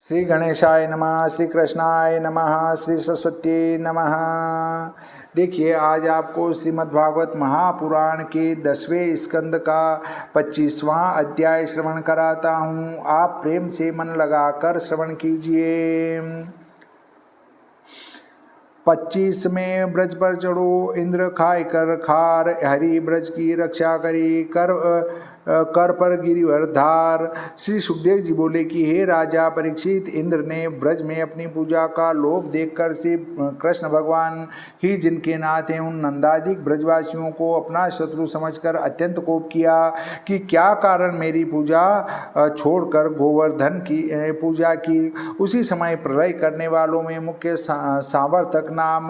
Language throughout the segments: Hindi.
श्री गणेशाय नमः, श्री कृष्णाय नमः, श्री सरस्वती नमः। देखिए, आज आपको श्रीमद्भागवत महापुराण के 10वें स्कंद का 25वां अध्याय श्रवण कराता हूँ। आप प्रेम से मन लगाकर श्रवण कीजिए। 25 में ब्रज पर चढ़ो, इंद्र खाए कर खार, हरि ब्रज की रक्षा करी, कर पर गिरिवर धार। श्री सुखदेव जी बोले कि हे राजा परीक्षित, इंद्र ने ब्रज में अपनी पूजा का लोभ देखकर श्री कृष्ण भगवान ही जिनके नाथ हैं उन नंदादिक ब्रजवासियों को अपना शत्रु समझकर अत्यंत कोप किया कि क्या कारण मेरी पूजा छोड़कर गोवर्धन की पूजा की। उसी समय प्रलय करने वालों में मुख्य सांवर्तक नाम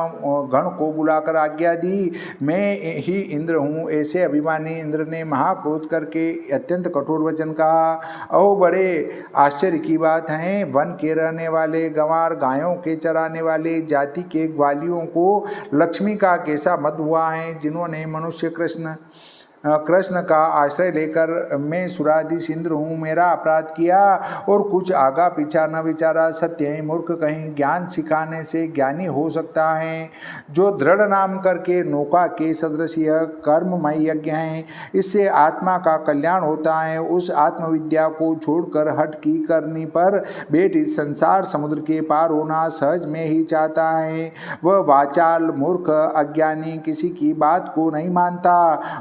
गण को बुलाकर आज्ञा दी, मैं ही इंद्र हूँ। ऐसे अभिमानी इंद्र ने महाक्रोध करके अत्यंत कठोर वचन कहा। अहो, बड़े आश्चर्य की बात है, वन के रहने वाले गंवार, गायों के चराने वाले जाति के ग्वालियों को लक्ष्मी का कैसा मत हुआ है, जिन्होंने मनुष्य कृष्ण का आश्रय लेकर मैं सुराधीश इंद्र हूँ, मेरा अपराध किया और कुछ आगा पीछा न विचारा। सत्य है मूर्ख, कहीं ज्ञान सिखाने से ज्ञानी हो सकता है। जो दृढ़ नाम करके नौका के सदृश यह कर्ममय यज्ञ है, इससे आत्मा का कल्याण होता है। उस आत्मविद्या को छोड़कर हठ की करनी पर बेट इस संसार समुद्र के पार होना सहज में ही चाहता है। वह वाचाल मूर्ख अज्ञानी किसी की बात को नहीं मानता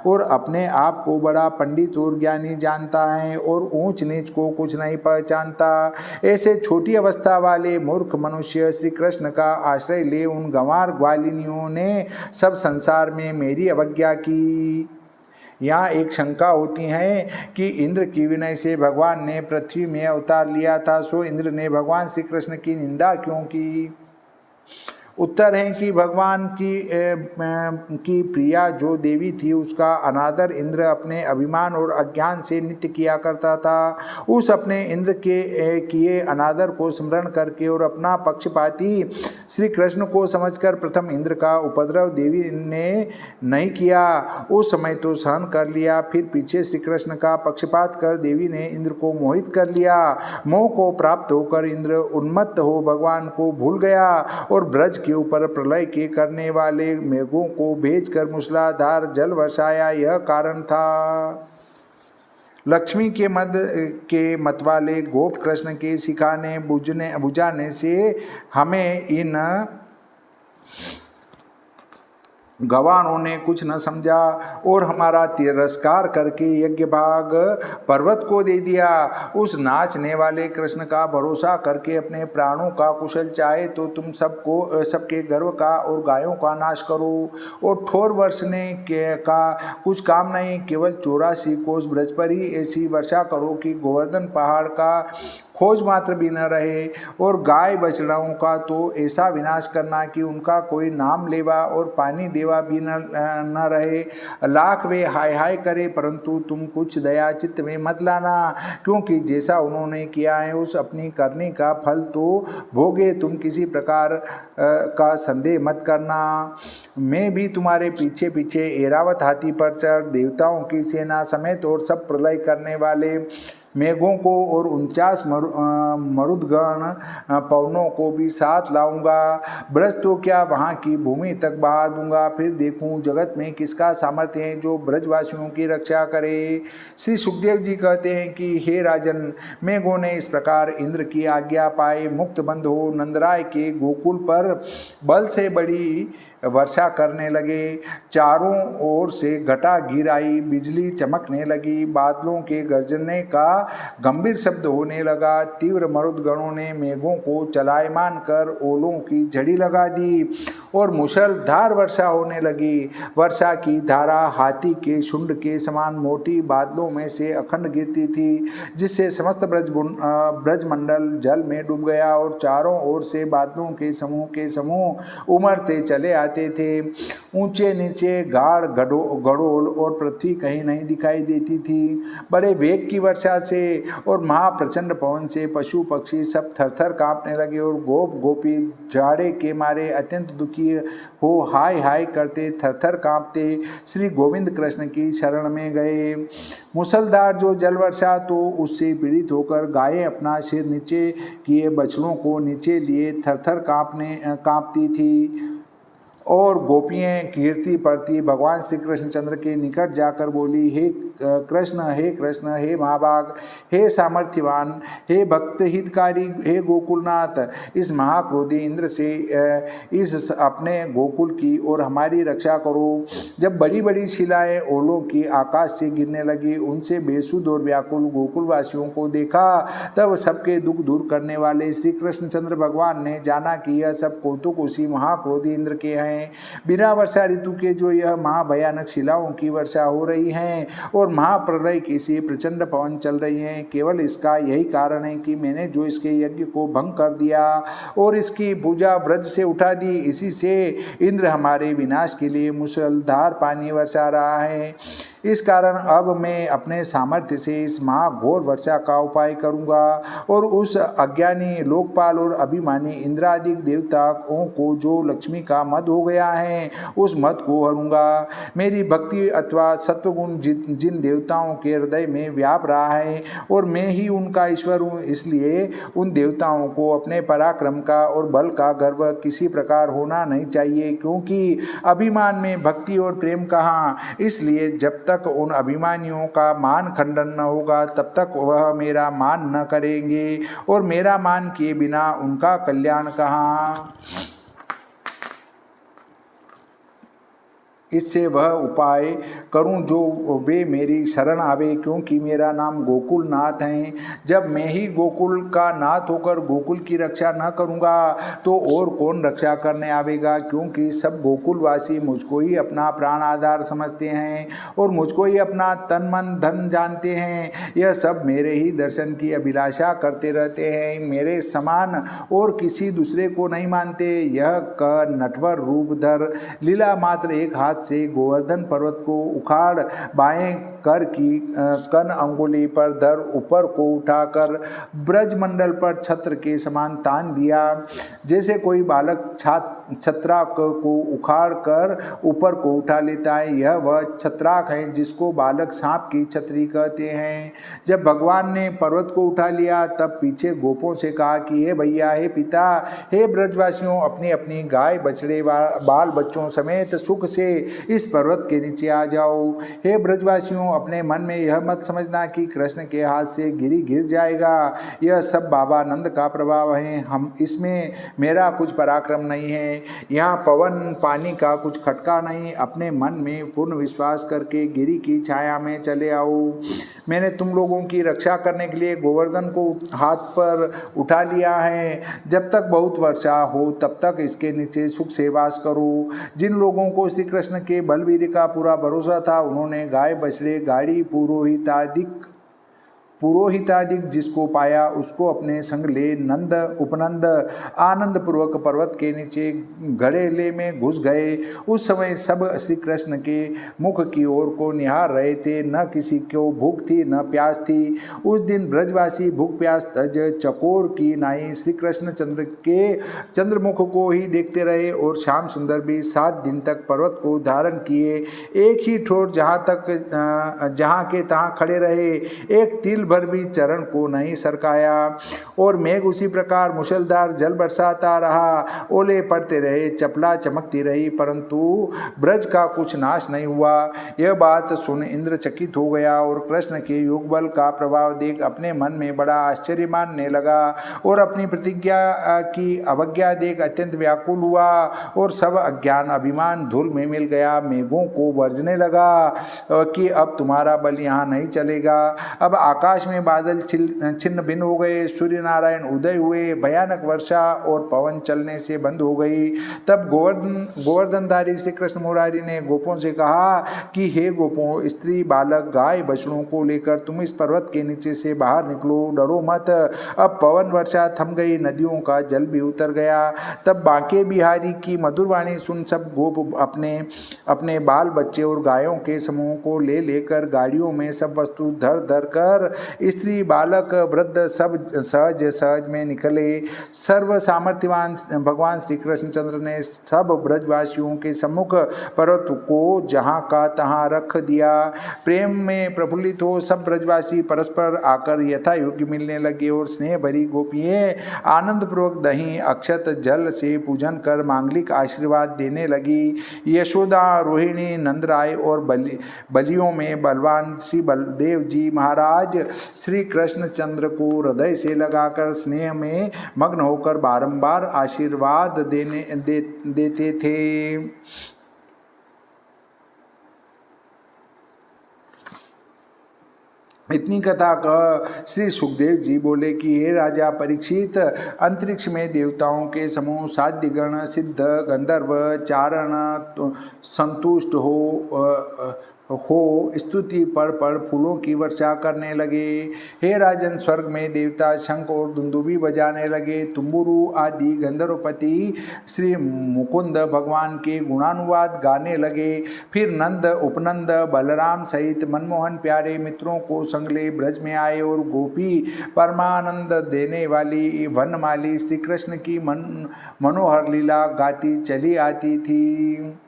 और अपने आप को बड़ा पंडित और ज्ञानी जानता है और ऊंच नीच को कुछ नहीं पहचानता। ऐसे छोटी अवस्था वाले मूर्ख मनुष्य श्री कृष्ण का आश्रय ले उन गंवार ग्वालिनियों ने सब संसार में मेरी अवज्ञा की। यहाँ एक शंका होती है कि इंद्र की विनय से भगवान ने पृथ्वी में अवतार लिया था, सो इंद्र ने भगवान श्री कृष्ण की निंदा क्यों की। उत्तर है कि भगवान की प्रिया जो देवी थी उसका अनादर इंद्र अपने अभिमान और अज्ञान से नित्य किया करता था। उस अपने इंद्र के किए अनादर को स्मरण करके और अपना पक्षपाती श्री कृष्ण को समझकर प्रथम इंद्र का उपद्रव देवी ने नहीं किया। उस समय तो सहन कर लिया, फिर पीछे श्री कृष्ण का पक्षपात कर देवी ने इंद्र को मोहित कर लिया। मोह को प्राप्त होकर इंद्र उन्मत्त हो भगवान को भूल गया और ब्रज के ऊपर प्रलय के करने वाले मेघों को भेजकर मूसलाधार जल वर्षाया, यह कारण था। लक्ष्मी के मत वाले गोप कृष्ण के सिखाने बुझाने से हमें इन गवानों ने कुछ न समझा और हमारा तिरस्कार करके यज्ञ भाग पर्वत को दे दिया। उस नाचने वाले कृष्ण का भरोसा करके अपने प्राणों का कुशल चाहे तो तुम सबके गर्व का और गायों का नाश करो और ठोर वर्षने का कुछ काम नहीं, केवल 84 कोस ब्रज पर ही ऐसी वर्षा करो कि गोवर्धन पहाड़ का खोज मात्र भी न रहे और गाय बछड़ों का तो ऐसा विनाश करना कि उनका कोई नाम लेवा और पानी देवा भी न रहे। लाख वे हाय हाय करे, परंतु तुम कुछ दया चित्त में मत लाना, क्योंकि जैसा उन्होंने किया है उस अपनी करने का फल तो भोगे। तुम किसी प्रकार का संदेह मत करना। मैं भी तुम्हारे पीछे पीछे ऐरावत हाथी पर चढ़ देवताओं की सेना समेत और सब प्रलय करने वाले मेघों को और 49 मरुदगण पवनों को भी साथ लाऊंगा। ब्रज तो क्या वहाँ की भूमि तक बहा दूंगा, फिर देखूं जगत में किसका सामर्थ्य है जो ब्रजवासियों की रक्षा करे। श्री सुखदेव जी कहते हैं कि हे राजन, मेघों ने इस प्रकार इंद्र की आज्ञा पाए मुक्त बंद हो नंदराय के गोकुल पर बल से बड़ी वर्षा करने लगे। चारों ओर से घटा गिर आई, बिजली चमकने लगी, बादलों के गरजने का गंभीर शब्द होने लगा। तीव्र मरुदगणों ने मेघों को चलायमान कर ओलों की झड़ी लगा दी और मूसलाधार वर्षा होने लगी। वर्षा की धारा हाथी के शुंड के समान मोटी बादलों में से अखंड गिरती थी, जिससे समस्त ब्रजमंडल जल में डूब गया और चारों ओर से बादलों के समूह उमड़ते चले आते थे। ऊंचे नीचे गाढ़ गड़ोल और पृथ्वी कहीं नहीं दिखाई देती थी। बड़े वेग की वर्षा से और महाप्रचंड पवन से पशु पक्षी सब थरथर कांपने लगे और गोप गोपी जाड़े के मारे अत्यंत दुखी की हो हाय हाय करते थरथर कांपते श्री गोविंद कृष्ण की शरण में गए। मूसलधार जो जल वर्षा तो उससे पीड़ित होकर गायें अपना सिर नीचे किए बछड़ों को नीचे लिए थरथर कांपती थी और गोपियाँ कीर्ति पढ़ती भगवान श्री कृष्णचंद्र के निकट जाकर बोली, हे कृष्ण, हे महाभाग, हे सामर्थ्यवान, हे भक्त हितकारी, हे गोकुलनाथ, इस महाक्रोधी इंद्र से इस अपने गोकुल की और हमारी रक्षा करो। जब बड़ी बड़ी शिलाएं ओलों की आकाश से गिरने लगी, उनसे बेसुध और व्याकुल गोकुलवासियों को देखा, तब सबके दुख दूर करने वाले श्री कृष्णचंद्र भगवान ने जाना कि यह सब कौतुक उसी महाक्रोधी इंद्र के हैं। बिना वर्षा ऋतु के जो यह महाभयानक शिलाओं की वर्षा हो रही है और महाप्रलय की सी प्रचंड पवन चल रही है, केवल इसका यही कारण है कि मैंने जो इसके यज्ञ को भंग कर दिया और इसकी पूजा व्रज से उठा दी, इसी से इंद्र हमारे विनाश के लिए मूसलाधार पानी वर्षा रहा है। इस कारण अब मैं अपने सामर्थ्य से इस महाघोर वर्षा का उपाय करूंगा और उस अज्ञानी लोकपाल और अभिमानी इंद्रादि देवताओं को जो लक्ष्मी का मद हो गया है, उस मद को हरूंगा। मेरी भक्ति अथवा सत्वगुण जिन देवताओं के हृदय में व्याप रहा है और मैं ही उनका ईश्वर हूँ, इसलिए उन देवताओं को अपने पराक्रम का और बल का गर्व किसी प्रकार होना नहीं चाहिए, क्योंकि अभिमान में भक्ति और प्रेम कहाँ। इसलिए जब तक उन अभिमानियों का मान खंडन न होगा, तब तक वह मेरा मान न करेंगे और मेरा मान किए बिना उनका कल्याण कहाँ। इससे वह उपाय करूं जो वे मेरी शरण आवे, क्योंकि मेरा नाम गोकुल नाथ है। जब मैं ही गोकुल का नाथ होकर गोकुल की रक्षा न करूंगा तो और कौन रक्षा करने आवेगा, क्योंकि सब गोकुलवासी मुझको ही अपना प्राण आधार समझते हैं और मुझको ही अपना तन मन धन जानते हैं। यह सब मेरे ही दर्शन की अभिलाषा करते रहते हैं, मेरे समान और किसी दूसरे को नहीं मानते। यह नटवर रूप धर लीला मात्र एक हाथ से गोवर्धन पर्वत को उखाड़ बाएं कर की कन अंगुली पर धर ऊपर को उठाकर ब्रजमंडल पर छत्र के समान तान दिया। जैसे कोई बालक छत्राक को उखाड़ कर ऊपर को उठा लेता है, यह वह छत्राक है जिसको बालक सांप की छतरी कहते हैं। जब भगवान ने पर्वत को उठा लिया, तब पीछे गोपों से कहा कि हे भैया, हे पिता, हे ब्रजवासियों, अपनी अपनी गाय बछड़े बाल बच्चों समेत सुख से इस पर्वत के नीचे आ जाओ। हे ब्रजवासियों, अपने मन में यह मत समझना कि कृष्ण के हाथ से गिरी गिर जाएगा। यह सब बाबा नंद का प्रभाव है, हम इसमें मेरा कुछ पराक्रम नहीं है। यहाँ पवन पानी का कुछ खटका नहीं। अपने मन में पूर्ण विश्वास करके गिरी की छाया में चले आओ। मैंने तुम लोगों की रक्षा करने के लिए गोवर्धन को हाथ पर उठा लिया है। जब तक बहुत वर्षा हो तब तक इसके नीचे सुख से वास करो। जिन लोगों को श्री कृष्ण के बलवीर का पूरा भरोसा था, उन्होंने गाय बछड़े गाड़ी पुरोहितादिक जिसको पाया उसको अपने संग ले नंद उपनंद आनंद पूर्वक पर्वत के नीचे घड़ेले में घुस गए। उस समय सब श्री कृष्ण के मुख की ओर को निहार रहे थे, न किसी को भूख थी न प्यास थी। उस दिन ब्रजवासी भूख प्यास तज चकोर की नाई श्री कृष्ण चंद्र के चंद्रमुख को ही देखते रहे और श्याम सुंदर भी 7 दिन तक पर्वत को धारण किए एक ही ठोर जहाँ के तहाँ खड़े रहे, एक तिल भर भी चरण को नहीं सरकाया। और मेघ उसी प्रकार मुसलधार जल बरसाता रहा, ओले पड़ते रहे, चपला चमकती रही, परंतु ब्रज का कुछ नाश नहीं हुआ। यह बात सुन इंद्र चकित हो गया और कृष्ण के योग बल का प्रभाव देख अपने मन में बड़ा आश्चर्य मानने लगा और अपनी प्रतिज्ञा की अवज्ञा देख अत्यंत व्याकुल हुआ और सब अज्ञान अभिमान धूल में मिल गया। मेघों को वर्जने लगा कि अब तुम्हारा बल यहाँ नहीं चलेगा। अब आकाश में बादल छिन्न भिन्न हो गए, सूर्य नारायण उदय हुए, भयानक वर्षा और पवन चलने से बंद हो गई। तब गोवर्धनधारी श्री कृष्ण मुरारी ने गोपों से कहा कि हे गोपों, स्त्री बालक गाय बछड़ों को लेकर तुम इस पर्वत के नीचे से बाहर निकलो, डरो मत। अब पवन वर्षा थम गई, नदियों का जल भी उतर गया। तब बांके बिहारी की मधुर वाणी सुन सब गोप अपने अपने बाल बच्चे और गायों के समूह को ले लेकर गाड़ियों में सब वस्तु धर धर कर स्त्री बालक वृद्ध सब सहज सहज में निकले। सर्व सामर्थ्यवान भगवान श्री कृष्णचंद्र ने सब ब्रजवासियों के सम्मुख पर्वत को जहाँ का तहाँ रख दिया। प्रेम में प्रफुल्लित हो सब ब्रजवासी परस्पर आकर यथा योग्य मिलने लगे और स्नेह भरी गोपियाँ आनंद पूर्वक दही अक्षत जल से पूजन कर मांगलिक आशीर्वाद देने लगी। यशोदा, रोहिणी, नंदराय और बलियों में बलवान श्री बलदेव जी महाराज श्री कृष्णचंद्र को हृदय से लगाकर स्नेह में मग्न होकर बारंबार आशीर्वाद देते थे। इतनी कथा कह श्री सुखदेव जी बोले कि हे राजा परीक्षित, अंतरिक्ष में देवताओं के समूह साध्यगण सिद्ध गंधर्व चारण संतुष्ट हो स्तुति पर फूलों की वर्षा करने लगे। हे राजन, स्वर्ग में देवता शंख और दुंदुभी बजाने लगे। तुम्बुरु आदि गंधर्वपति श्री मुकुंद भगवान के गुणानुवाद गाने लगे। फिर नंद, उपनंद, बलराम सहित मनमोहन प्यारे मित्रों को संग ले ब्रज में आए और गोपी परमानंद देने वाली वनमाली श्री कृष्ण की मनोहर लीला गाती चली आती थी।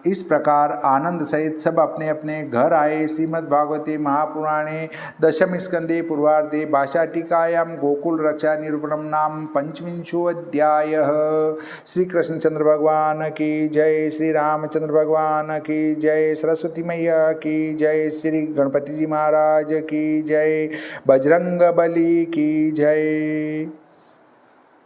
इस प्रकार आनंद सहित सब अपने अपने घर आए। श्रीमद्भागवते महापुराणे दशम स्कंदे पूर्वार्धे भाषाटिकायां गोकुल रक्षा निरूपणम नाम पंचविंशोऽध्यायः। श्री कृष्णचंद्र भगवान की जय, श्री रामचंद्र भगवान की जय, सरस्वती मैया की जय, श्री गणपति जी महाराज की जय, बजरंग बली की जय।